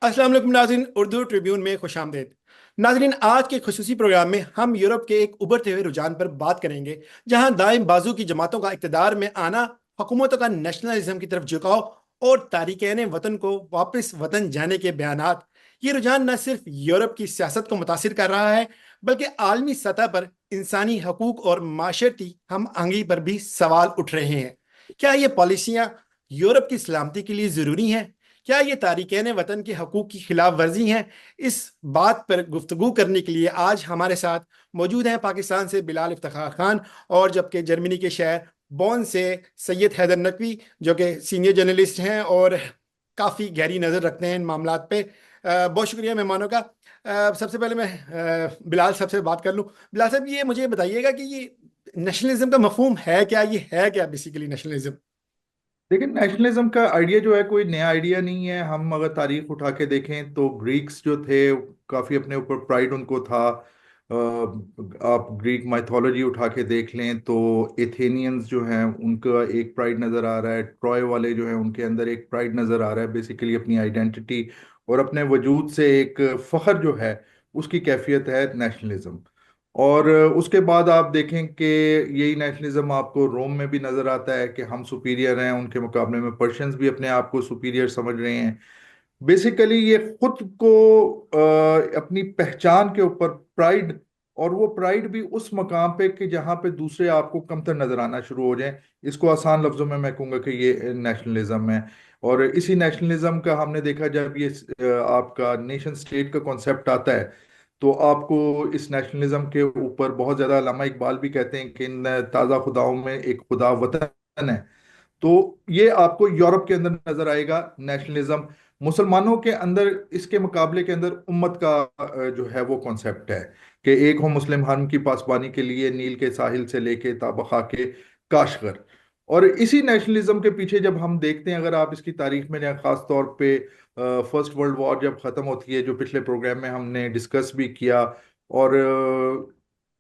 अस्सलाम वालेकुम नाज़रीन, उर्दू ट्रिब्यून में खुशामदीद। नाज़रीन, आज के खुसूसी प्रोग्राम में हम यूरोप के एक उभरते हुए रुझान पर बात करेंगे, जहां दाएं बाजू की जमातों का इक़्तिदार में आना, हुकूमतों का नेशनलिज्म की तरफ झुकाव और तारिकीन वतन को वापस वतन जाने के बयानात। ये रुझान न सिर्फ यूरोप की सियासत को मुतासिर कर रहा है, बल्कि आलमी सतह पर इंसानी हकूक और माशरती हम आहंगी पर भी सवाल उठ रहे हैं। क्या ये पॉलिसियाँ यूरोप की सलामती के लिए ज़रूरी हैं? क्या ये तारिकीन वतन के हकूक की खिलाफ वर्जी हैं? इस बात पर गुफ्तगू करने के लिए आज हमारे साथ मौजूद हैं पाकिस्तान से बिलाल इफ्तिखार खान, और जबकि जर्मनी के शहर बॉन से सैयद हैदर नकवी, जो कि सीनियर जर्नलिस्ट हैं और काफ़ी गहरी नज़र रखते हैं इन मामलात पे। बहुत शुक्रिया मेहमानों का। सबसे पहले मैं बिलाल साहब से बात कर लूँ। बिलाल साहब, ये मुझे बताइएगा कि ये नेशनलिज्म का मफहूम है क्या? ये है क्या बेसिकली नेशनलिज्म? लेकिन नेशनलिज्म का आइडिया जो है कोई नया आइडिया नहीं है। हम अगर तारीख उठा के देखें तो ग्रीक्स जो थे काफी अपने ऊपर प्राइड उनको था। आप ग्रीक माइथोलॉजी उठा के देख लें तो एथेनियंस जो हैं उनका एक प्राइड नजर आ रहा है। ट्रॉय वाले जो हैं उनके अंदर एक प्राइड नजर आ रहा है, बेसिकली अपनी आइडेंटिटी और अपने वजूद से एक फख्र जो है उसकी कैफियत है नेशनलिज्म। और उसके बाद आप देखें कि यही नेशनलिज्म आपको रोम में भी नजर आता है कि हम सुपीरियर हैं उनके मुकाबले में। पर्शियंस भी अपने आप को सुपीरियर समझ रहे हैं। बेसिकली ये खुद को अपनी पहचान के ऊपर प्राइड, और वो प्राइड भी उस मकाम पे कि जहाँ पे दूसरे आपको कमतर नजर आना शुरू हो जाएं। इसको आसान लफ्जों में मैं कहूँगा कि ये नेशनलिज्म है। और इसी नेशनलिज्म का हमने देखा जब ये आपका नेशन स्टेट का कॉन्सेप्ट आता है तो आपको इस नेशनलिज्म के ऊपर बहुत ज़्यादा अल्लामा इकबाल भी कहते हैं कि इन ताज़ा खुदाओं में एक खुदा वतन है। तो ये आपको यूरोप के अंदर नजर आएगा नेशनलिज्म। मुसलमानों के अंदर इसके मुकाबले के अंदर उम्मत का जो है वो कॉन्सेप्ट है कि एक हो मुस्लिम हम की पासबानी के लिए नील के साहिल से लेके ताबखा के काशगर। और इसी नेशनलिज्म के पीछे जब हम देखते हैं, अगर आप इसकी तारीख में जाएं, खास तौर पे फर्स्ट वर्ल्ड वॉर जब खत्म होती है, जो पिछले प्रोग्राम में हमने डिस्कस भी किया, और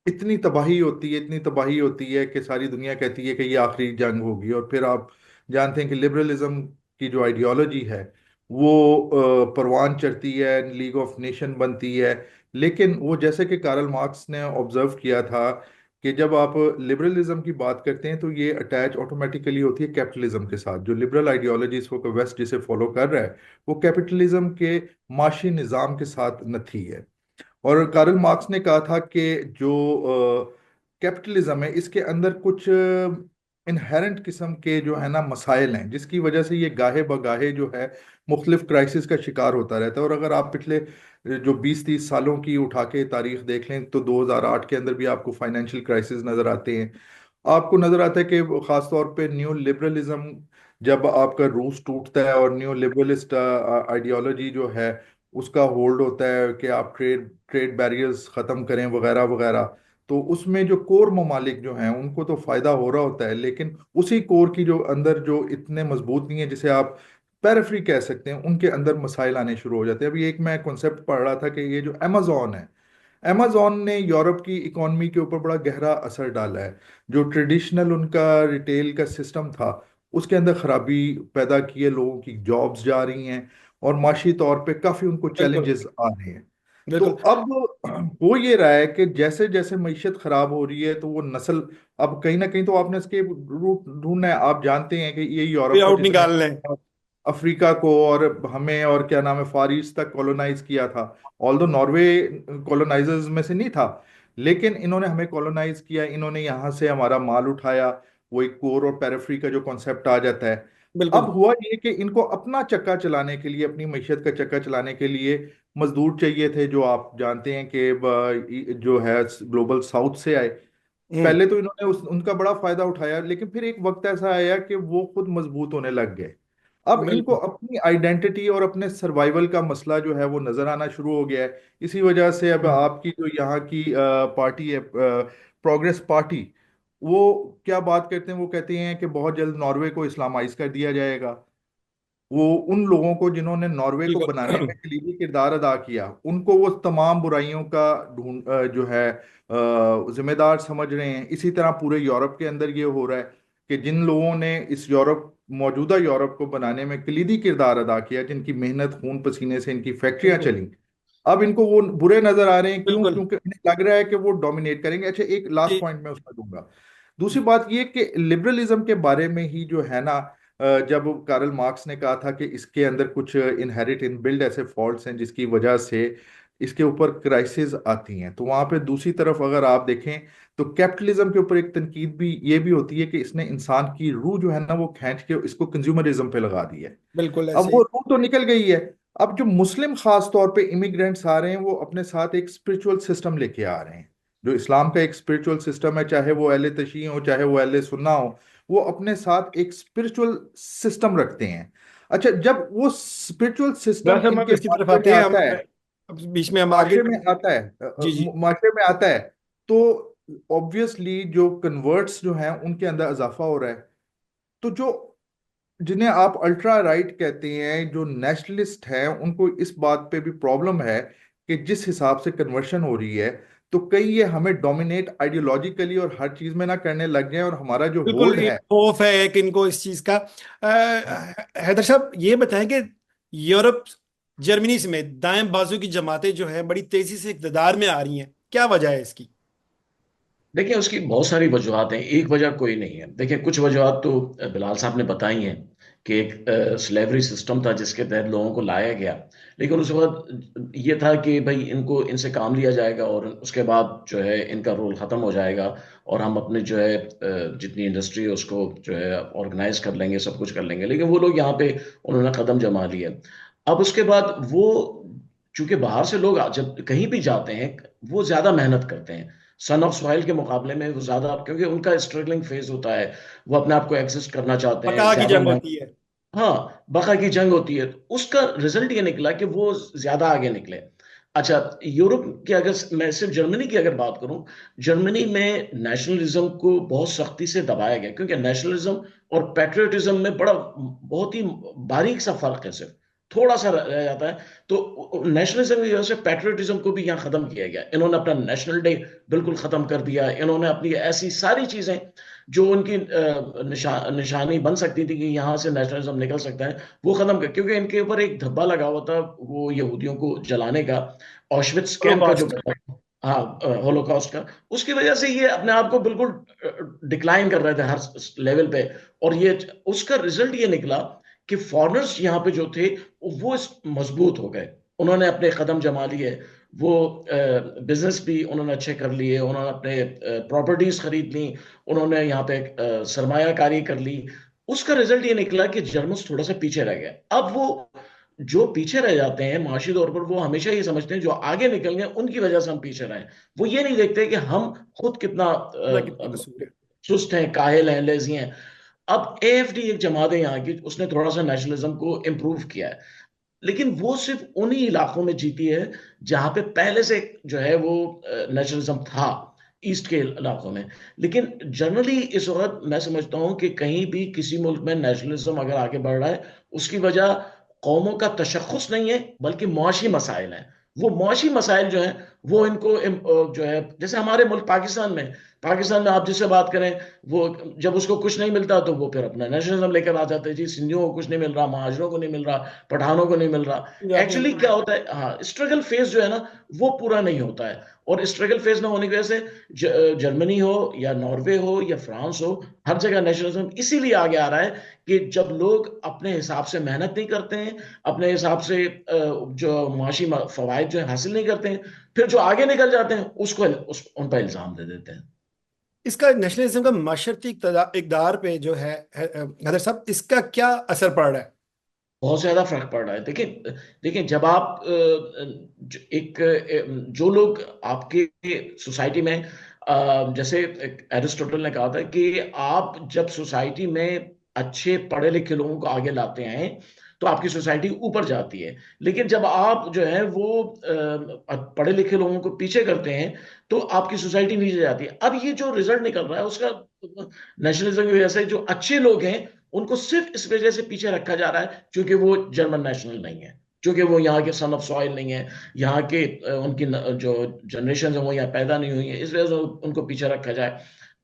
इतनी तबाही होती है, इतनी तबाही होती है कि सारी दुनिया कहती है कि ये आखिरी जंग होगी। और फिर आप जानते हैं कि लिबरलिज्म की जो आइडियोलॉजी है वो परवान चढ़ती है, लीग ऑफ नेशन बनती है। लेकिन वो जैसे कि कार्ल मार्क्स ने ऑब्जर्व किया था कि जब आप लिबरलिज्म की बात करते हैं तो ये अटैच ऑटोमेटिकली होती है कैपिटलिज्म के साथ। जो लिबरल आइडियोलॉजी इस वक्त वेस्ट जिसे फॉलो कर रहा है वो कैपिटलिज्म के माशी निज़ाम के साथ नथी है। और कार्ल मार्क्स ने कहा था कि जो कैपिटलिज्म है इसके अंदर कुछ इनहेरेंट किस्म के जो है ना मसाइल हैं, जिसकी वजह से ये गाहे बगाहे जो है मुख्तलिफ क्राइसिस का शिकार होता रहता है। और अगर आप पिछले जो 20-30 सालों की उठा के तारीख देख लें तो 2008 के अंदर भी आपको फाइनेंशियल क्राइसिस नज़र आते हैं। आपको नज़र आता है कि ख़ास तौर पे न्यू लिबरलिज्म जब आपका रूस टूटता है और न्यू लिबरलिस्ट आइडियोलॉजी जो है उसका होल्ड होता है कि आप ट्रेड ट्रेड बैरियर्स ख़त्म करें वगैरह वगैरह, तो उसमें जो कोर ममालिक जो हैं उनको तो फ़ायदा हो रहा होता है, लेकिन उसी कोर की जो अंदर जो इतने मजबूत नहीं है, जिसे आप पेरिफेरी कह सकते हैं, उनके अंदर मसाइल आने शुरू हो जाते हैं। अभी एक मैं कॉन्सेप्ट पढ़ रहा था कि ये जो अमेजोन है, अमेजोन ने यूरोप की इकोनॉमी के ऊपर बड़ा गहरा असर डाला है। जो ट्रेडिशनल उनका रिटेल का सिस्टम था उसके अंदर खराबी पैदा की है, लोगों की जॉब्स जा रही हैं और माशी तौर पे काफ़ी उनको बिल्कुल, चैलेंजेस आ रहे हैं। तो बिल्कुल। अब हो ये रहा है कि जैसे जैसे मईशत खराब हो रही है तो वो नस्ल, अब कहीं ना कहीं तो आपने इसके रूट ढूंढना है। आप जानते हैं कि ये वे यूरोप को आउट जिसने निकाल लें। अफ्रीका को और हमें और क्या नाम है फार ईस्ट तक कॉलोनाइज किया था। ऑल्दो नॉर्वे कॉलोनाइजर्स में से नहीं था, लेकिन इन्होंने हमें कॉलोनाइज किया, इन्होंने यहाँ से हमारा माल उठाया। वो एक कोर और पेरिफेरी का जो कॉन्सेप्ट आ जाता है। बिल्कुल। अब हुआ ये कि इनको अपना चक्का चलाने के लिए, अपनी मैशत का चक्का चलाने के लिए मजदूर चाहिए थे, जो आप जानते हैं कि जो है ग्लोबल साउथ से आए। हम्म। पहले तो इन्होंने उनका बड़ा फायदा उठाया, लेकिन फिर एक वक्त ऐसा आया कि वो खुद मजबूत होने लग गए। अब इनको बिल्कुल। अपनी आइडेंटिटी और अपने सर्वाइवल का मसला जो है वो नजर आना शुरू हो गया है। इसी वजह से अब हम्म। आपकी जो यहाँ की पार्टी है, प्रोग्रेस पार्टी, वो क्या बात करते हैं, वो कहते हैं कि बहुत जल्द नॉर्वे को इस्लामाइज कर दिया जाएगा। वो उन लोगों को जिन्होंने नॉर्वे को बनाने बिल्कुल। में कलीदी किरदार अदा किया, उनको वो तमाम बुराइयों का जो है जिम्मेदार समझ रहे हैं। इसी तरह पूरे यूरोप के अंदर ये हो रहा है कि जिन लोगों ने इस यूरोप मौजूदा यूरोप को बनाने में कलीदी किरदार अदा किया, जिनकी मेहनत खून पसीने से इनकी फैक्ट्रियां बिल्कुल। चली, अब इनको वो बुरे नजर आ रहे हैं। क्यों? बिल्कुल। क्योंकि उन्हें लग रहा है कि वो डोमिनेट करेंगे। अच्छा, एक लास्ट जी। पॉइंट मैं उसमें दूंगा। दूसरी बात ये कि लिबरलिज्म के बारे में ही जो है ना, जब कार्ल मार्क्स ने कहा था कि इसके अंदर कुछ इनहेरिट इनबिल्ड ऐसे फॉल्ट्स हैं जिसकी वजह से इसके ऊपर क्राइसिस आती हैं, तो वहां पे दूसरी तरफ अगर आप देखें तो कैपिटलिज्म के ऊपर एक तनकीद भी ये भी होती है कि इसने इंसान की रूह जो है ना वो खींच के इसको कंज्यूमरिज्म पे लगा दी है। बिल्कुल अब ऐसे वो ही। रूह तो निकल गई है। अब जो मुस्लिम खास तौर पे इमिग्रेंट्स आ रहे हैं वो अपने साथ एक स्पिरिचुअल सिस्टम लेके आ रहे हैं। जो इस्लाम का एक स्पिरिचुअल सिस्टम है, चाहे वो अहले तशी हो चाहे वो अहले सुन्ना हो, वो अपने साथ एक स्पिरिचुअल सिस्टम रखते हैं। अच्छा, जब वो स्पिरिचुअल जरा सिस्टम सा हम इनके इसकी तरफ माशरे में आते हैं, हम आता है, अब बीच में हम आगे। माशरे में आता है, जी जी। माशरे में आता है, तो ऑब्वियसली जो कन्वर्ट्स जो हैं उनके अंदर इजाफा हो रहा है। तो जो जिन्हें आप अल्ट्रा राइट कहते हैं, जो नेशनलिस्ट हैं, उनको इस बात पे भी प्रॉब्लम है कि जिस हिसाब से कन्वर्शन हो रही है, तो कहीं ये हमें डोमिनेट आइडियोलॉजिकली और हर चीज में ना करने लग जाए, और हमारा जो बिल्कुल होल्ड एक है। खौफ है एक इनको इस चीज का। हैदर साहब ये बताएं कि यूरोप, जर्मनी समेत दाएं बाजू की जमातें जो हैं बड़ी तेजी से इक़्तिदार में आ रही हैं, क्या वजह है इसकी? देखिए, उसकी बहुत सारी वजूहत हैं, एक वजह कोई नहीं है। देखिए, कुछ वजूहत तो बिलाल साहब ने बताई हैं कि एक स्लेवरी सिस्टम था जिसके तहत लोगों को लाया गया। लेकिन उस वक्त ये था कि भाई इनको इनसे काम लिया जाएगा और उसके बाद जो है इनका रोल ख़त्म हो जाएगा, और हम अपने जो है जितनी इंडस्ट्री है उसको जो है ऑर्गेनाइज कर लेंगे, सब कुछ कर लेंगे। लेकिन वो लोग यहाँ पे उन्होंने कदम जमा लिए। अब उसके बाद वो, चूंकि बाहर से लोग जब कहीं भी जाते हैं वो ज़्यादा मेहनत करते हैं सन ऑफ सॉइल के मुकाबले में, वो ज्यादा, क्योंकि उनका स्ट्रगलिंग फेज होता है, वो अपने आप को एग्जिस्ट करना चाहते हैं, बका की ज्यादा जंग मेहनत। होती है। हाँ, बका की जंग होती है, तो उसका रिजल्ट ये निकला कि वो ज्यादा आगे निकले। अच्छा, यूरोप की अगर मैं सिर्फ जर्मनी की अगर बात करूं, जर्मनी में नेशनलिज्म को बहुत सख्ती से दबाया गया, क्योंकि नेशनलिज्म और पैट्रियोटिज्म में बड़ा बहुत ही बारीक सा फर्क है, सिर्फ थोड़ा सा रह जाता है। तो नेशनलिज्म की वजह से पैट्रियोटिज्म को भी यहाँ खत्म किया गया। इन्होंने अपना नेशनल डे बिल्कुल खत्म कर दिया। इन्होंने अपनी ऐसी सारी चीजें जो उनकी निशानी बन सकती थी कि यहाँ से नेशनलिज्म निकल सकता है, वो खत्म कर, क्योंकि इनके ऊपर एक धब्बा लगा हुआ था वो यहूदियों को जलाने का, ऑशविट्ज कैंप का जो, होलोकॉस्ट। हाँ, होलोकॉस्ट का। उसकी वजह से ये अपने आप को बिल्कुल डिक्लाइन कर रहे थे हर लेवल पे। और ये उसका रिजल्ट ये निकला कि फॉरेनर्स यहाँ पे जो थे वो मजबूत हो गए, उन्होंने अपने कदम जमा लिए, वो बिजनेस भी उन्होंने अच्छे कर लिए, उन्होंने अपने प्रॉपर्टीज खरीद ली, उन्होंने यहाँ पे सरमायाकारी कर ली। उसका रिजल्ट ये निकला कि जर्मन्स थोड़ा सा पीछे रह गए। अब वो जो पीछे रह जाते हैं माशी तौर पर, वो हमेशा ये समझते हैं जो आगे निकल गए उनकी वजह से हम पीछे रहे। वो ये नहीं देखते कि हम खुद कितना ना कितना कसूर है। सुस्त हैं, काहिल हैं, लेजी हैं। अब एएफडी एक जमात है यहाँ की, उसने थोड़ा सा नेशनलिज्म को इम्प्रूव किया है, लेकिन वो सिर्फ उन्हीं इलाकों में जीती है जहां पे पहले से जो है वो नेशनलिज्म था, ईस्ट के इलाकों में। लेकिन जनरली इस वक्त मैं समझता हूं कि कहीं भी किसी मुल्क में नेशनलिज्म अगर आगे बढ़ रहा है, उसकी वजह कौमों का तशख्खुस नहीं है बल्कि मुआशी मसाइल हैं। वो मुआशी मसाइल जो हैं वो इनको जो है, जैसे हमारे मुल्क पाकिस्तान में आप जिससे बात करें, वो जब उसको कुछ नहीं मिलता तो वो फिर अपना नेशनलिज्म लेकर आ जाते हैं, जी सिंधियों को कुछ नहीं मिल रहा, महाजरों को नहीं मिल रहा, पठानों को नहीं मिल रहा। पंजाबियों एक्चुअली को। क्या होता है, हाँ, स्ट्रगल फेज जो है ना वो पूरा नहीं होता है। और स्ट्रगल फेज ना होने की वजह से जर्मनी हो या नॉर्वे हो या फ्रांस हो, हर जगह नेशनलिज्म इसीलिए आगे आ रहा है कि जब लोग अपने हिसाब से मेहनत नहीं करते हैं, अपने हिसाब से जो माशी फवायद जो है हासिल नहीं करते हैं, फिर जो आगे निकल जाते हैं उसको उन पर इल्जाम दे देते हैं। इसका नेशनलिज्म का माशरती इक़्तिदार पे जो है हैदर साहब, इसका क्या असर पड़ रहा है? बहुत ज्यादा फर्क पड़ रहा है। देखिए, देखिए, जब आप जो लोग आपके सोसाइटी में, जैसे एरिस्टोटल ने कहा था कि आप जब सोसाइटी में अच्छे पढ़े लिखे लोगों को आगे लाते हैं तो आपकी सोसाइटी ऊपर जाती है। लेकिन जब आप जो है वो पढ़े लिखे लोगों को पीछे करते हैं तो आपकी सोसाइटी नीचे जाती है। अब ये जो रिजल्ट निकल रहा है उसका, नेशनलिज्म की वजह से जो अच्छे लोग हैं उनको सिर्फ इस वजह से पीछे रखा जा रहा है क्योंकि वो जर्मन नेशनल नहीं है, क्योंकि वो यहाँ के सन ऑफ सॉइल नहीं है, यहाँ के जो जनरेशन है वो यहाँ पैदा नहीं हुई है, इस वजह से उनको पीछे रखा जाए।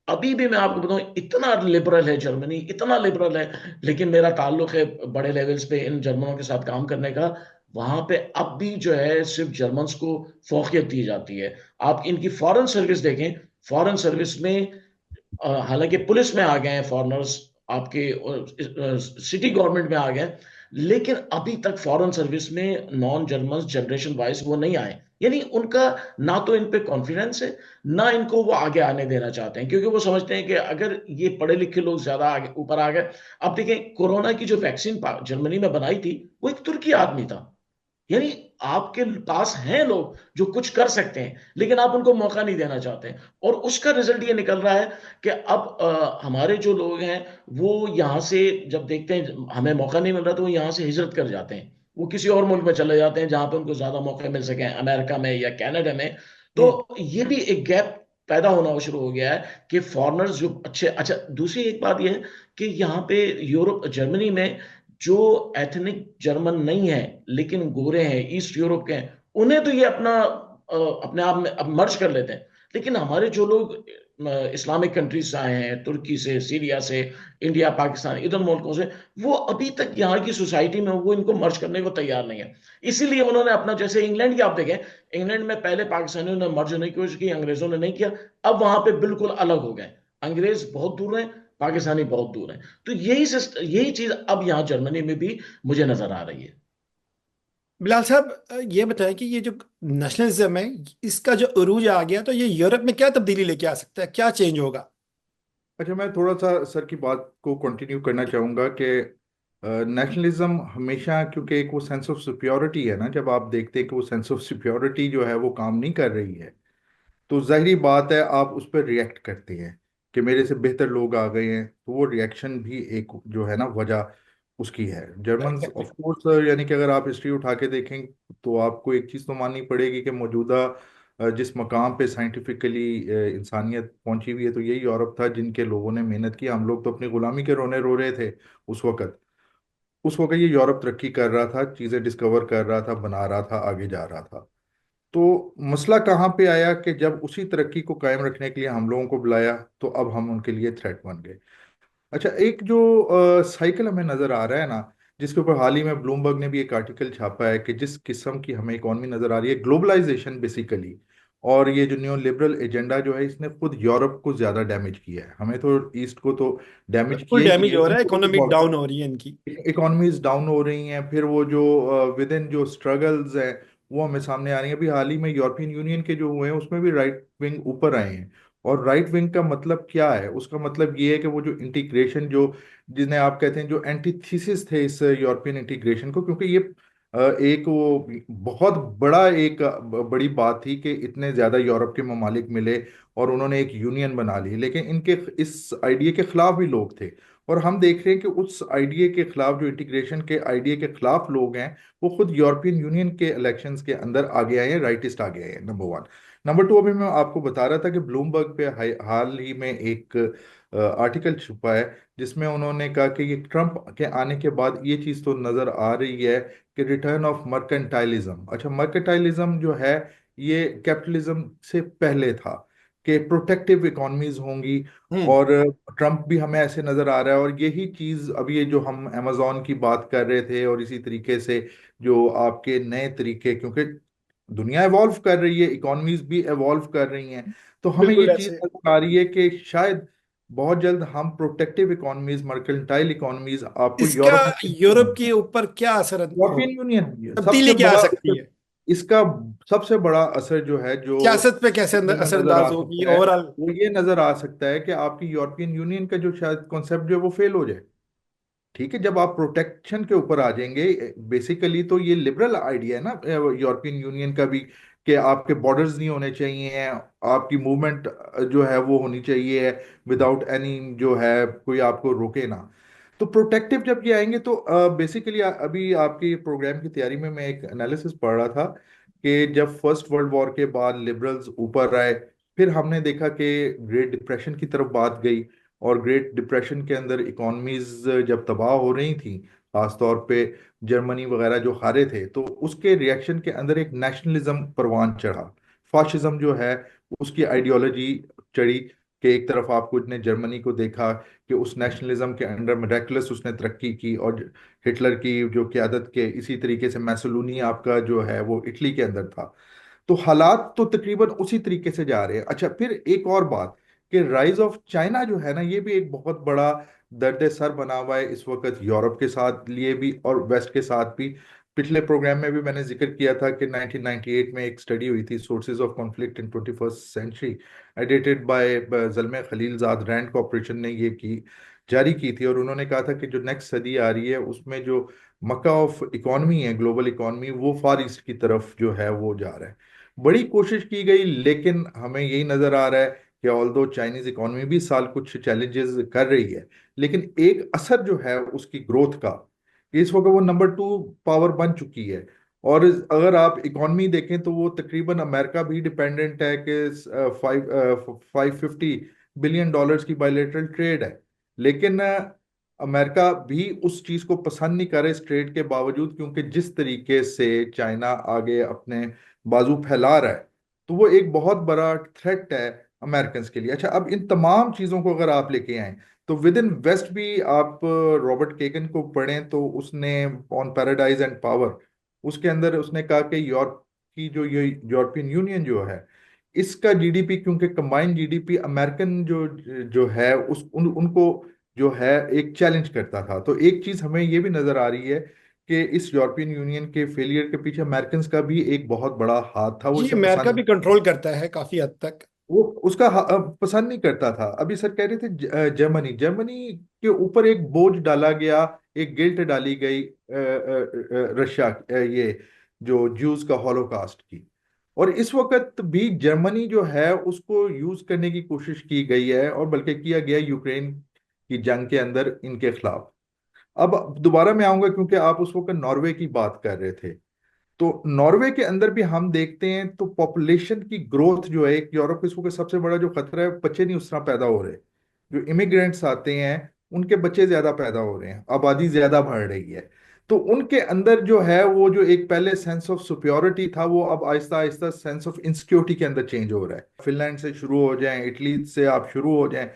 अभी भी मैं आपको बताऊं, इतना लिबरल है जर्मनी, इतना लिबरल है। लेकिन मेरा ताल्लुक है बड़े लेवल्स पे इन जर्मनों के साथ काम करने का। वहां पे अब भी जो है सिर्फ जर्मन्स को फौकियत दी जाती है। आप इनकी फॉरेन सर्विस देखें, फॉरेन सर्विस में हालांकि पुलिस में आ गए हैं फॉरेनर्स, आपके सिटी गवर्नमेंट में आ गए, लेकिन अभी तक फॉरेन सर्विस में नॉन जर्मन जनरेशन वाइज वो नहीं आए। यानी उनका ना तो इन पे कॉन्फिडेंस है, ना इनको वो आगे आने देना चाहते हैं, क्योंकि वो समझते हैं कि अगर ये पढ़े लिखे लोग ज्यादा आगे ऊपर आ गए। अब देखें, कोरोना की जो वैक्सीन जर्मनी में बनाई थी, वो एक तुर्की आदमी था। यानी आपके पास हैं लोग जो कुछ कर सकते हैं, लेकिन आप उनको मौका नहीं देना चाहते हैं। और उसका रिजल्ट ये निकल रहा है कि अब हमारे जो लोग हैं वो यहां से जब देखते हैं हमें मौका नहीं मिल रहा, तो वो यहां से हिजरत कर जाते हैं। वो किसी और मुल्क में चले जाते हैं जहां पे उनको ज्यादा मौके मिल सके, अमेरिका में या कनाडा में। तो हम्म। ये भी एक गैप पैदा होना शुरू हो गया है कि फॉरेनर्स जो अच्छे, अच्छा दूसरी एक बात यह है कि यहाँ पे यूरोप जर्मनी में जो एथनिक जर्मन नहीं है लेकिन गोरे हैं, ईस्ट यूरोप के हैं, उन्हें तो ये अपने आप में अब मर्ज कर लेते हैं। लेकिन हमारे जो लोग इस्लामिक कंट्रीज से आए हैं, तुर्की से, सीरिया से, इंडिया, पाकिस्तान, इधर मुल्कों से, वो अभी तक यहाँ की सोसाइटी में वो इनको मर्ज करने को तैयार नहीं है। इसीलिए उन्होंने अपना, जैसे इंग्लैंड की आप देखें, इंग्लैंड में पहले पाकिस्तानियों ने मर्ज होने की कोशिश की, अंग्रेजों ने नहीं किया। अब वहां पे बिल्कुल अलग हो गए, अंग्रेज बहुत दूर हैं, पाकिस्तानी बहुत दूर हैं। तो यही चीज अब यहाँ जर्मनी में भी मुझे नजर आ रही है। बिलाल साहब, ये बताएं कि ये जो नेशनलिज्म है, इसका जो उरूज आ गया, तो ये यूरोप में क्या तब्दीली लेके आ सकता है, क्या चेंज होगा? अच्छा, मैं थोड़ा सा सर की बात को कंटिन्यू करना चाहूँगा कि नेशनलिज्म हमेशा, क्योंकि एक वो सेंस ऑफ सिक्योरिटी है ना, जब आप देखते हैं कि वो सेंस ऑफ सिक्योरिटी जो है वो काम नहीं कर रही है, तो जाहिर बात है आप उस पर रिएक्ट करते हैं कि मेरे से बेहतर लोग आ गए हैं, तो वो रिएक्शन भी एक जो है ना वजह उसकी है। Germans exactly. ऑफ कोर्स, यानी कि अगर आप हिस्ट्री उठा के देखें तो आपको एक चीज़ तो माननी पड़ेगी कि मौजूदा जिस मकाम पे साइंटिफिकली इंसानियत पहुंची हुई है, तो यही यूरोप था जिनके लोगों ने मेहनत की। हम लोग तो अपनी गुलामी के रोने रो रहे थे उस वक्त ये यूरोप तरक्की कर रहा था, चीज़ें डिस्कवर कर रहा था, बना रहा था, आगे जा रहा था। तो मसला कहाँ पे आया कि जब उसी तरक्की को कायम रखने के लिए हम लोगों को बुलाया, तो अब हम उनके लिए थ्रेट बन गए। अच्छा, एक जो साइकिल हमें नजर आ रहा है ना, जिसके ऊपर हाल ही में ब्लूमबर्ग ने भी एक आर्टिकल छापा है कि जिस किस्म की हमें इकॉनमी नजर आ रही है, ग्लोबलाइजेशन बेसिकली, और ये जो न्यू लिबरल एजेंडा जो है, इसने खुद यूरोप को ज्यादा डैमेज किया है। हमें तो ईस्ट को तो डैमेज फुल किया ही डैमेज किया हो है, रहा है, उनको भी इकोनॉमी बहुत। डाउन हो रही है इनकी। इकोनॉमीज डाउन हो रही हैं, फिर वो जो विद इन जो स्ट्रगल्स हैं वो हमें सामने आ रही हैं। अभी हाल ही में यूरोपियन यूनियन के जो हुए हैं उसमें भी राइट विंग ऊपर आए हैं। और राइट विंग का मतलब क्या है? उसका मतलब ये है कि वो जो इंटीग्रेशन, जो जिन्हें आप कहते हैं, जो एंटीथीसिस थे इस यूरोपियन इंटीग्रेशन को, क्योंकि ये एक वो बहुत बड़ा एक बड़ी बात थी कि इतने ज्यादा यूरोप के ममालिक मिले और उन्होंने एक यूनियन बना ली, लेकिन इनके इस आइडिया के खिलाफ भी लोग थे। और हम देख रहे हैं कि उस आइडिया के खिलाफ, जो इंटीग्रेशन के आइडिया के खिलाफ लोग हैं, वो खुद यूरोपियन यूनियन के इलेक्शंस के अंदर आगे आए हैं, राइटिस्ट आगे आए हैं। Number one. नंबर टू, अभी मैं आपको बता रहा था कि ब्लूमबर्ग पे हाल ही में एक आर्टिकल छुपा है जिसमें उन्होंने कहा कि ये ट्रंप के आने के बाद ये चीज़ तो नज़र आ रही है कि रिटर्न ऑफ मर्केंटाइलिज्म। अच्छा, मर्केंटाइलिज्म जो है ये कैपिटलिज्म से पहले था कि प्रोटेक्टिव इकोनॉमीज होंगी, हम्म। और ट्रम्प भी हमें ऐसे नजर आ रहा है। और यही चीज अभी ये जो हम अमेजोन की बात कर रहे थे, और इसी तरीके से जो आपके नए तरीके, क्योंकि दुनिया एवॉल्व कर रही है, इकोनॉमीज भी एवॉल्व कर रही हैं, तो हमें ये बिल्कुल चीज ऐसे। नजर आ रही है कि शायद बहुत जल्द हम प्रोटेक्टिव इकोनॉमीज, मर्केंटाइल इकोनॉमीज आपको इसका यूरोप में यूरोप के ऊपर क्या असर यूरोपियन होगा? यूनियन सबसे तब्दीली क्या आ बड़ा सकती है? इसका सबसे बड़ा असर जो है, जो सियासत पे कैसे हमें नजर असरअंदाज आ होगी सकता है, ओवरऑल? वो ये नजर आ सकता है कि आपकी यूरोपियन यूनियन का जो शायद कॉन्सेप्ट जो है वो फेल हो जाए। ठीक है, जब आप प्रोटेक्शन के ऊपर आ जाएंगे, बेसिकली तो ये लिबरल आइडिया है ना यूरोपियन यूनियन का भी, कि आपके बॉर्डर्स नहीं होने चाहिए, आपकी मूवमेंट जो है वो होनी चाहिए विदाउट एनी, जो है कोई आपको रोके ना। तो प्रोटेक्टिव जब ये आएंगे तो बेसिकली अभी आपकी प्रोग्राम की तैयारी में मैं एक एनालिसिस पढ़ रहा था कि जब फर्स्ट वर्ल्ड वॉर के बाद लिबरल्स ऊपर आए, फिर हमने देखा कि ग्रेट डिप्रेशन की तरफ बात गई, और ग्रेट डिप्रेशन के अंदर इकोनॉमीज जब तबाह हो रही थी, खासतौर पे जर्मनी वगैरह जो हारे थे, तो उसके रिएक्शन के अंदर एक नेशनलिज्म परवान चढ़ा, फाशिज्म जो है उसकी आइडियोलॉजी चढ़ी, कि एक तरफ आपको ने जर्मनी को देखा कि उस नेशनलिज्म के अंडर मिरेकुलस उसने तरक्की की, और हिटलर की जो क़यादत के इसी तरीके से मैसोलूनी आपका जो है वो इटली के अंदर था। तो हालात तो तकरीबन उसी तरीके से जा रहे हैं। अच्छा, फिर एक और बात कि राइज ऑफ चाइना जो है ना, ये भी एक बहुत बड़ा दर्द सर बना हुआ है इस वक्त, यूरोप के साथ लिए भी और वेस्ट के साथ भी। पिछले प्रोग्राम में भी मैंने जिक्र किया था कि 1998 में एक स्टडी हुई थी, sources of conflict in 21st century, edited by Zalmay Khalilzad Rand Corporation ने ये की जारी की थी। और उन्होंने कहा था कि जो नेक्स्ट सदी आ रही है उसमें जो मक्का ऑफ इकॉनमी है, ग्लोबल इकॉनमी, वो फार ईस्ट की तरफ जो है वो जा रहा है। बड़ी कोशिश की गई, लेकिन हमें यही नजर आ रहा है कि ऑल्दो चाइनीज इकॉनमी भी इस साल कुछ चैलेंजेस कर रही है, लेकिन एक असर जो है उसकी ग्रोथ का, इस वक्त वो नंबर 2 पावर बन चुकी है। और अगर आप इकॉनमी देखें तो वो तकरीबन अमेरिका भी डिपेंडेंट है कि 550 बिलियन डॉलर्स की बायलेटरल ट्रेड है। लेकिन अमेरिका भी उस चीज को पसंद नहीं कर रहा इस ट्रेड के बावजूद, क्योंकि जिस तरीके से चाइना आगे अपने बाजू फैला रहा है, तो वो एक बहुत बड़ा थ्रेट है अमेरिकन के लिए। अच्छा, अब इन तमाम चीजों को अगर आप लेके आए तो विद इन वेस्ट भी आप रॉबर्ट केगन को पढ़ें तो उसने ऑन पैराडाइज एंड पावर, उसके अंदर उसने कहा कि यूरोप की जो ये यूरोपियन यूनियन जो है, इसका जीडीपी, क्योंकि कंबाइंड जीडीपी अमेरिकन जो जो है उनको जो है एक चैलेंज करता था। तो एक चीज हमें ये भी नजर आ रही है कि इस यूरोपियन यूनियन के फेलियर के पीछे अमेरिकन का भी एक बहुत बड़ा हाथ था, वो जी, इसे अमेरिका पसंद, भी कंट्रोल करता है काफी हद तक। वो उसका पसंद नहीं करता था। अभी सर कह रहे थे जर्मनी, जर्मनी के ऊपर एक बोझ डाला गया, एक गिल्ट डाली गई रशिया, ये जो ज्यूज का हॉलोकास्ट की। और इस वक्त भी जर्मनी जो है उसको यूज करने की कोशिश की गई है, और बल्कि किया गया यूक्रेन की जंग के अंदर इनके खिलाफ। अब दोबारा मैं आऊंगा क्योंकि आप उस वक्त नॉर्वे की बात कर रहे थे। तो नॉर्वे के अंदर भी हम देखते हैं तो पॉपुलेशन की ग्रोथ जो है, एक यूरोप के इसको सबसे बड़ा जो खतरा है, बच्चे नहीं उस तरह पैदा हो रहे। जो इमिग्रेंट्स आते हैं उनके बच्चे ज्यादा पैदा हो रहे हैं, आबादी ज्यादा बढ़ रही है। तो उनके अंदर जो है वो जो एक पहले सेंस ऑफ सुप्योरिटी था, वो अब Aahista Aahista sense of insecurity के अंदर चेंज हो रहा है। फिनलैंड से शुरू हो जाएं, इटली से आप शुरू हो जाएं,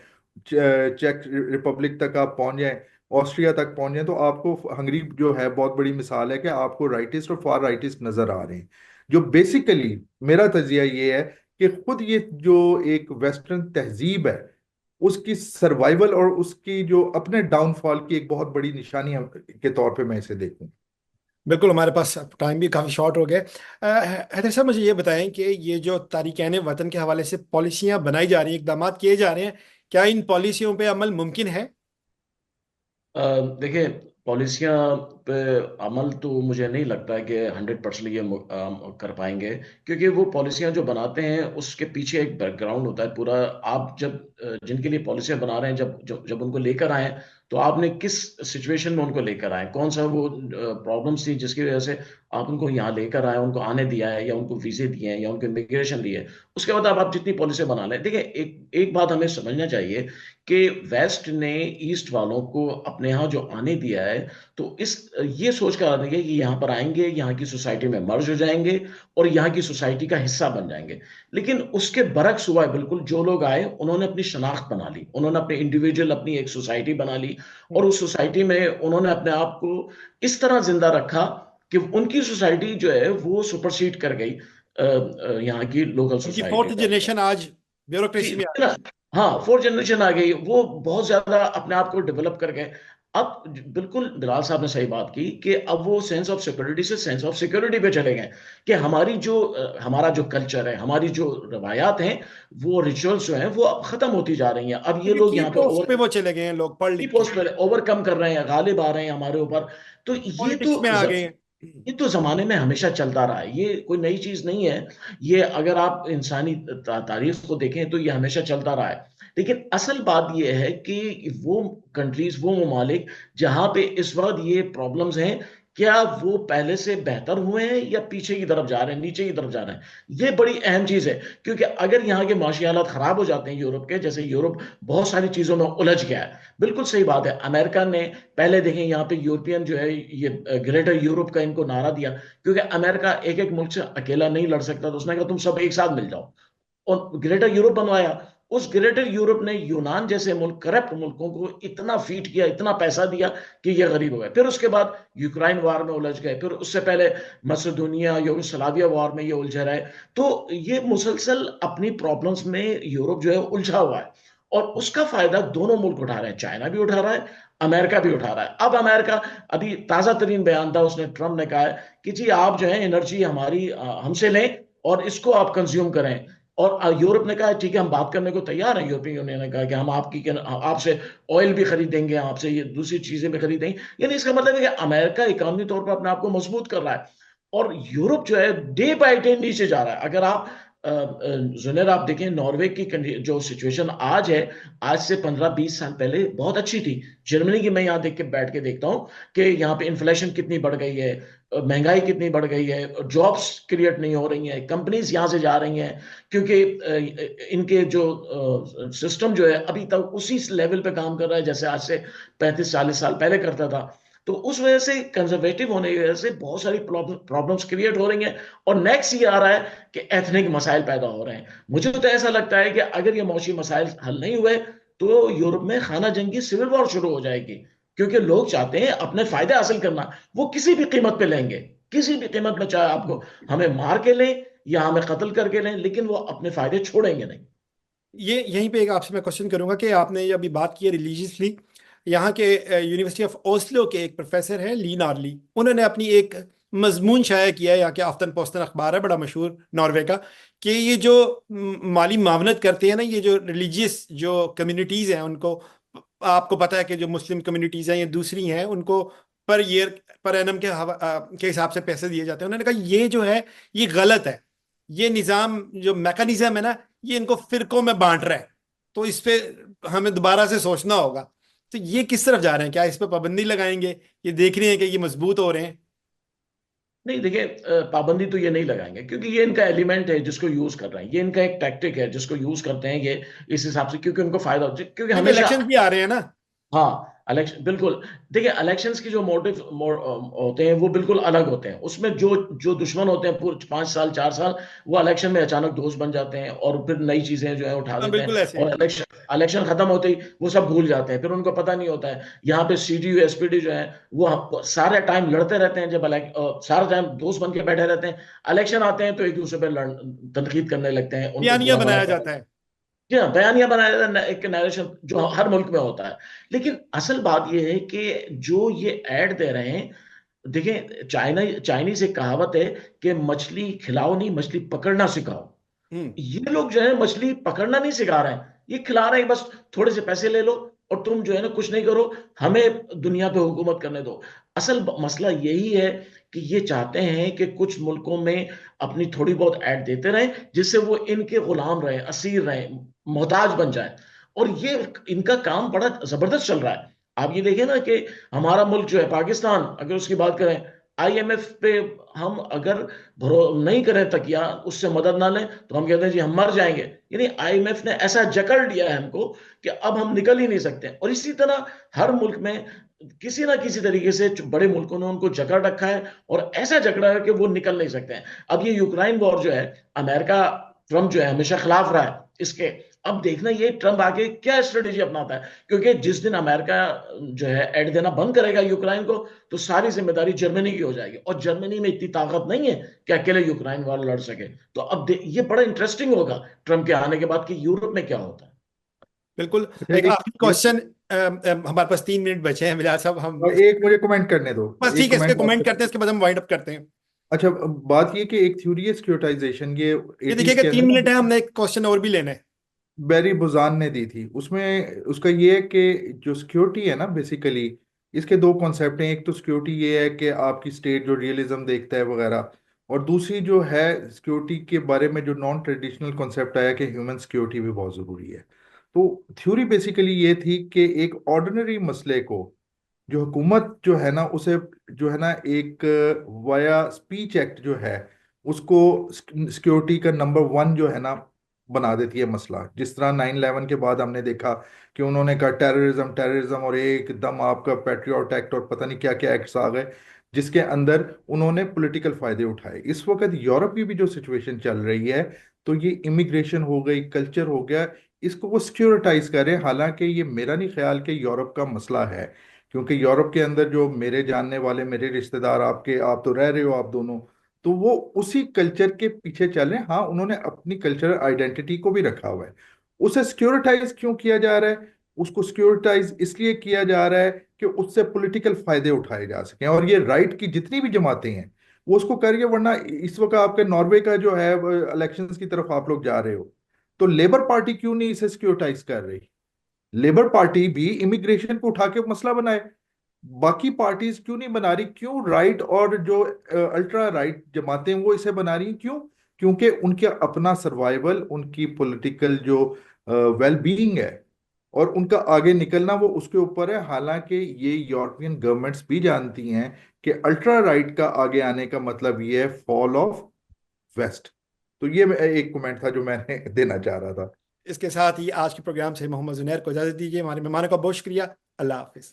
चेक रिपब्लिक तक आप पहुंच जाएं, ऑस्ट्रिया तक पहुंचे, तो आपको हंगरी जो है बहुत बड़ी मिसाल है कि आपको राइटिस्ट और फार राइटिस्ट नजर आ रहे हैं। जो बेसिकली मेरा तजिया ये है कि खुद ये जो एक वेस्टर्न तहजीब है, उसकी सर्वाइवल और उसकी जो अपने डाउनफॉल की एक बहुत बड़ी निशानी के तौर पे मैं इसे देखूं। बिल्कुल, हमारे पास टाइम भी काफ़ी शॉर्ट हो गए। हैदर साहब, मुझे ये बताएं कि ये जो तारिकान वतन के हवाले से पॉलिसियां बनाई जा रही हैं, इकदाम किए जा रहे हैं, क्या इन पॉलिसियों पे अमल मुमकिन है? देखिए, पॉलिसियां पे अमल तो मुझे नहीं लगता है कि 100% ये कर पाएंगे, क्योंकि वो पॉलिसियां जो बनाते हैं उसके पीछे एक बैकग्राउंड होता है पूरा। आप जब जिनके लिए पॉलिसियां बना रहे हैं, जब जब जब उनको लेकर आए, तो आपने किस सिचुएशन में उनको लेकर आए, कौन सा वो प्रॉब्लम्स थी जिसकी वजह से आप उनको यहाँ लेकर आए, उनको आने दिया है, या उनको वीजे दिए हैं, या उनको इमिग्रेशन दी है। उसके बाद आप जितनी पॉलिसी बना लें। देखिए, एक एक बात हमें समझना चाहिए कि वेस्ट ने ईस्ट वालों को अपने यहाँ जो आने दिया है, तो इस ये सोच कर आने दिया कि यहाँ पर आएंगे, यहाँ की सोसाइटी में मर्ज हो जाएंगे और यहाँ की सोसाइटी का हिस्सा बन जाएंगे। लेकिन उसके बरक्स हुआ है बिल्कुल। जो लोग आए उन्होंने अपनी शनाख्त बना ली, उन्होंने अपने इंडिविजुअल अपनी एक सोसाइटी बना ली, और उस सोसाइटी में उन्होंने अपने आप को इस तरह जिंदा रखा कि उनकी सोसाइटी जो है वो सुपरसीड कर गई यहाँ की लोकल उनकी सोसाइटी फोर्थ का। जनरेशन आज जी, ब्यूरोक्रेसी में आ ना। हाँ, फोर्थ जनरेशन आ गई, वो बहुत ज्यादा अपने आप को डेवलप कर गए। अब बिल्कुल बिलाल साहब ने सही बात की कि अब वो सेंस ऑफ सिक्योरिटी से सेंस ऑफ सिक्योरिटी पे चले गए, कि हमारी जो हमारा जो कल्चर है, हमारी जो रवायात हैं, वो रिचुअल्स जो हैं, वो अब खत्म होती जा रही हैं। अब ये क्योंकि लोग की यहाँ पे पोस्ट पे ओवर वो चले गए हैं, लोग पढ़ की लिख के पोस्ट पे ओवरकम कर रहे हैं, गालिब आ रहे हैं हमारे ऊपर। तो ये तो पॉलिटिक्स में आ गए हैं। ये तो जमाने में हमेशा चलता रहा है, ये कोई नई चीज नहीं है। ये अगर आप इंसानी तारीख को देखें तो ये हमेशा चलता रहा है। लेकिन असल बात ये है कि वो कंट्रीज, वो ममालिक जहां पे इस वक्त ये प्रॉब्लम्स हैं, क्या वो पहले से बेहतर हुए हैं या पीछे की तरफ जा रहे हैं, नीचे की तरफ जा रहे हैं? ये बड़ी अहम चीज है। क्योंकि अगर यहाँ के माशी हालात खराब हो जाते हैं यूरोप के, जैसे यूरोप बहुत सारी चीजों में उलझ गया है, बिल्कुल सही बात है। अमेरिका ने पहले देखें यहाँ पे यूरोपियन जो है, ये ग्रेटर यूरोप का इनको नारा दिया, क्योंकि अमेरिका एक एक मुल्क से अकेला नहीं लड़ सकता, तो उसने कहा तुम सब एक साथ मिल जाओ, और ग्रेटर यूरोप बनवाया। उस ग्रेटर यूरोप ने यूनान जैसे मुल्क, करप्ट मुल्कों को इतना फीड किया, इतना पैसा दिया कि ये गरीब हो गए। फिर उसके बाद यूक्रेन वार में उलझ गए, फिर उससे पहले मसदोनिया यूगोस्लाविया वार में ये उलझ रहे। तो ये मुसलसल अपनी प्रॉब्लम्स में यूरोप जो है उलझा हुआ है, और उसका फायदा दोनों मुल्क उठा रहे हैं। चाइना भी उठा रहा है, अमेरिका भी उठा रहा है। अब अमेरिका, अभी ताजा तरीन बयान था, उसने, ट्रम्प ने कहा है कि जी आप जो है एनर्जी हमारी हमसे लें और इसको आप कंज्यूम करें। और यूरोप ने कहा ठीक है, हम बात करने को तैयार हैं। यूरोपियन यूनियन ने कहा कि हम आपसे ऑयल भी खरीदेंगे, आपसे ये दूसरी चीजें भी खरीदेंगे। यानी इसका मतलब है कि अमेरिका इकानवी तौर पर अपने आप को मजबूत कर रहा है, और यूरोप जो है डे बाय डे नीचे जा रहा है। अगर आप जुनेर, आप देखें नॉर्वे की जो सिचुएशन आज है, आज से 15-20 साल पहले बहुत अच्छी थी। जर्मनी की मैं यहाँ देख के बैठ के देखता हूँ कि यहाँ पे इन्फ्लेशन कितनी बढ़ गई है, महंगाई कितनी बढ़ गई है, जॉब्स क्रिएट नहीं हो रही हैं, कंपनीज यहाँ से जा रही हैं, क्योंकि इनके जो सिस्टम जो है अभी तक उसी लेवल पे काम कर रहा है जैसे आज से 35-40 साल पहले करता था। तो उस वजह से, कंजर्वेटिव होने की वजह से बहुत सारी प्रॉब्लम्स क्रिएट हो रही हैं। और नेक्स्ट ये आ रहा है कि एथनिक मसाइल पैदा हो रहे हैं। मुझे तो ऐसा लगता है कि अगर ये मौसमी मसाइल हल नहीं हुए तो यूरोप में खाना जंगी सिविल वॉर शुरू हो जाएगी, क्योंकि लोग चाहते हैं अपने फायदे हासिल करना, वो किसी भी कीमत पे लेंगे, किसी भी कीमत में, चाहे आपको हमें मार के लें या हमें कत्ल करके लें, लेकिन वो अपने फायदे छोड़ेंगे नहीं। ये यहीं पे एक आपसे मैं क्वेश्चन करूंगा कि आपने ये अभी बात की है रिलीजियसली। यहाँ के यूनिवर्सिटी ऑफ ओस्लो के एक प्रोफेसर हैं ली नार्ली, उन्होंने अपनी एक मजमून शाया किया है, यहाँ के आफ्तन पोस्टन अखबार है बड़ा मशहूर नॉर्वे का, कि ये जो माली मावनत करते हैं ना, ये जो रिलीजियस जो कम्युनिटीज़ हैं उनको, आपको पता है कि जो मुस्लिम कम्युनिटीज़ हैं ये दूसरी हैं, उनको पर ईयर पर एनम के हिसाब से पैसे दिए जाते हैं। उन्होंने कहा ये जो है ये गलत है, ये निज़ाम जो मैकेनिज्म है ना, ये इनको फिरकों में बांट रहा है, तो इस पे हमें दोबारा से सोचना होगा। तो ये किस तरफ जा रहे हैं, क्या इस पे पाबंदी लगाएंगे? ये देख रहे हैं कि ये मजबूत हो रहे हैं? नहीं, देखिए, पाबंदी तो ये नहीं लगाएंगे, क्योंकि ये इनका एलिमेंट है जिसको यूज कर रहे हैं, ये इनका एक टैक्टिक है जिसको यूज करते हैं ये इस हिसाब से, क्योंकि उनको फायदा हो, क्योंकि क्योंकि हमेशा। इलेक्शन भी आ रहे हैं ना। हाँ, इलेक्शन बिल्कुल। देखिए, इलेक्शंस की जो मोटिव होते हैं वो बिल्कुल अलग होते हैं। उसमें जो जो दुश्मन होते हैं पूरे 5 साल 4 साल, वो इलेक्शन में अचानक दोस्त बन जाते हैं और फिर नई चीजें जो है उठा हाँ देते बिल्कुल हैं, ऐसे और ही। इलेक्शन इलेक्शन खत्म होते ही वो सब भूल जाते हैं, फिर उनको पता नहीं होता है। यहाँ पे सीडीयू एसपीडी जो है वो सारे टाइम लड़ते रहते हैं, जब सारा टाइम दोस्त बन के बैठे रहते हैं। इलेक्शन आते हैं तो एक दूसरे पर तनकीद करने लगते हैं, उनको बयानिया बुरा भला बनाया कहते जाता हैं। है। जी हाँ, बयानिया बनाया जाता है, एक नैरेशन जो हर मुल्क में होता है। लेकिन असल बात यह है कि जो ये ऐड दे रहे हैं, देखिए, चाइनीज एक कहावत है कि मछली खिलाओ नहीं, मछली पकड़ना सिखाओ। हम्म। ये लोग जो है मछली पकड़ना नहीं सिखा रहे हैं, ये खिला रहे हैं बस। थोड़े से पैसे ले लो और तुम जो है ना कुछ नहीं करो, हमें दुनिया पे हुकूमत करने दो। असल मसला यही है कि ये चाहते हैं कि कुछ मुल्कों में अपनी थोड़ी बहुत ऐड देते रहें, जिससे वो इनके गुलाम रहे, असीर रहे, मोहताज बन जाए। और ये इनका काम बड़ा जबरदस्त चल रहा है। आप ये देखें ना कि हमारा मुल्क जो है पाकिस्तान, अगर उसकी बात करें, आईएमएफ पे हम अगर भरो नहीं करें तकिया, उससे मदद ना लें, तो हम कहते हैं जी हम मर जाएंगे। यानी आईएमएफ ने ऐसा जकड़ लिया है हमको कि अब हम निकल ही नहीं सकते। और इसी तरह हर मुल्क में किसी ना किसी तरीके से बड़े मुल्कों ने उनको जकड़ रखा है, और ऐसा जकड़ा है कि वो निकल नहीं सकते हैं। अब ये यूक्रेन वॉर जो है, अमेरिका, ट्रम्प जो है हमेशा खिलाफ रहा है इसके। अब देखना ये ट्रम्प आगे क्या स्ट्रेटेजी अपनाता है, क्योंकि जिस दिन अमेरिका जो है एड देना बंद करेगा यूक्रेन को, तो सारी जिम्मेदारी जर्मनी की हो जाएगी, और जर्मनी में इतनी ताकत नहीं है कि अकेले यूक्रेन वार लड़ सके। तो अब ये बड़ा इंटरेस्टिंग होगा ट्रम्प के आने के बाद कि यूरोप में क्या होता है। बिल्कुल। अच्छा एक एक आखिरी क्वेश्चन, हमारे पास 3 मिनट बचे हैं मिला साहब, हम और एक मुझे कमेंट करने दो, बस एक ठीक है, इस पे कमेंट कमेंट आपसे। करते हैं, इसके बाद हम वाइंड अप करते हैं। अच्छा, बात ये कि एक थ्योरी है सिक्योरिटाइजेशन, ये ये 80s देखिएगा के अंदर 3 मिनट है, ना हमने एक क्वेश्चन और भी लेना है। बैरी बुजान ने दी थी। उसमें उसका ये है कि जो सिक्योरिटी है ना, बेसिकली इसके दो कॉन्सेप्ट हैं। एक तो सिक्योरिटी ये है कि आपकी स्टेट जो रियलिज्म देखता है वगैरह, और दूसरी जो है सिक्योरिटी के बारे में जो नॉन ट्रेडिशनल कॉन्सेप्ट आया कि ह्यूमन सिक्योरिटी भी बहुत ज़रूरी है। तो थ्योरी बेसिकली ये थी कि एक ऑर्डिनरी मसले को जो हुकूमत जो है ना उसे जो है ना एक वाया स्पीच एक्ट जो है उसको सिक्योरिटी का नंबर वन जो है ना बना देती है मसला। जिस तरह 9/11 के बाद हमने देखा कि उन्होंने कहा टेररिज्म टेररिज्म, और एकदम आपका पैट्रियट एक्ट और पता नहीं क्या क्या एक्ट्स आ गए जिसके अंदर उन्होंने पॉलिटिकल फायदे उठाए। इस वक्त यूरोप की भी जो सिचुएशन चल रही है, तो ये इमिग्रेशन हो गई, कल्चर हो गया, इसको वो सिक्योरिटाइज करें। हालांकि ये मेरा नहीं ख्याल कि यूरोप का मसला है, क्योंकि यूरोप के अंदर जो मेरे जानने वाले, मेरे रिश्तेदार, आपके, आप तो रह रहे हो आप दोनों, तो वो उसी कल्चर के पीछे चल रहे हैं। हाँ, उन्होंने अपनी कल्चरल आइडेंटिटी को भी रखा हुआ है। उसे सिक्योरिटाइज क्यों किया जा रहा है? उसको सिक्योरिटाइज इसलिए किया जा रहा है कि उससे पॉलिटिकल फायदे उठाए जा सकें, और ये राइट की जितनी भी जमातें हैं वो उसको करिए। वरना इस वक्त आपके नॉर्वे का जो है इलेक्शंस की तरफ आप लोग जा रहे हो, तो लेबर पार्टी क्यों नहीं इसे सिक्योरिटाइज कर रही? लेबर पार्टी भी इमिग्रेशन को उठा के मसला बनाए, बाकी पार्टीज क्यों नहीं बना रही? क्यों राइट और जो अल्ट्रा राइट जमातें वो इसे बना रही? क्यों? क्योंकि उनके अपना सर्वाइवल, उनकी पॉलिटिकल जो वेल बीइंग है और उनका आगे निकलना, वो उसके ऊपर है। हालांकि ये यूरोपियन गवर्नमेंट्स भी जानती हैं कि अल्ट्रा राइट का आगे आने का मतलब ये है फॉल ऑफ वेस्ट। तो ये एक कमेंट था जो मैंने देना चाह रहा था। इसके साथ ही आज के प्रोग्राम से मोहम्मद जुनैर को इजाजत दीजिए। हमारे मेहमानों का बहुत शुक्रिया। अल्लाह हाफिज।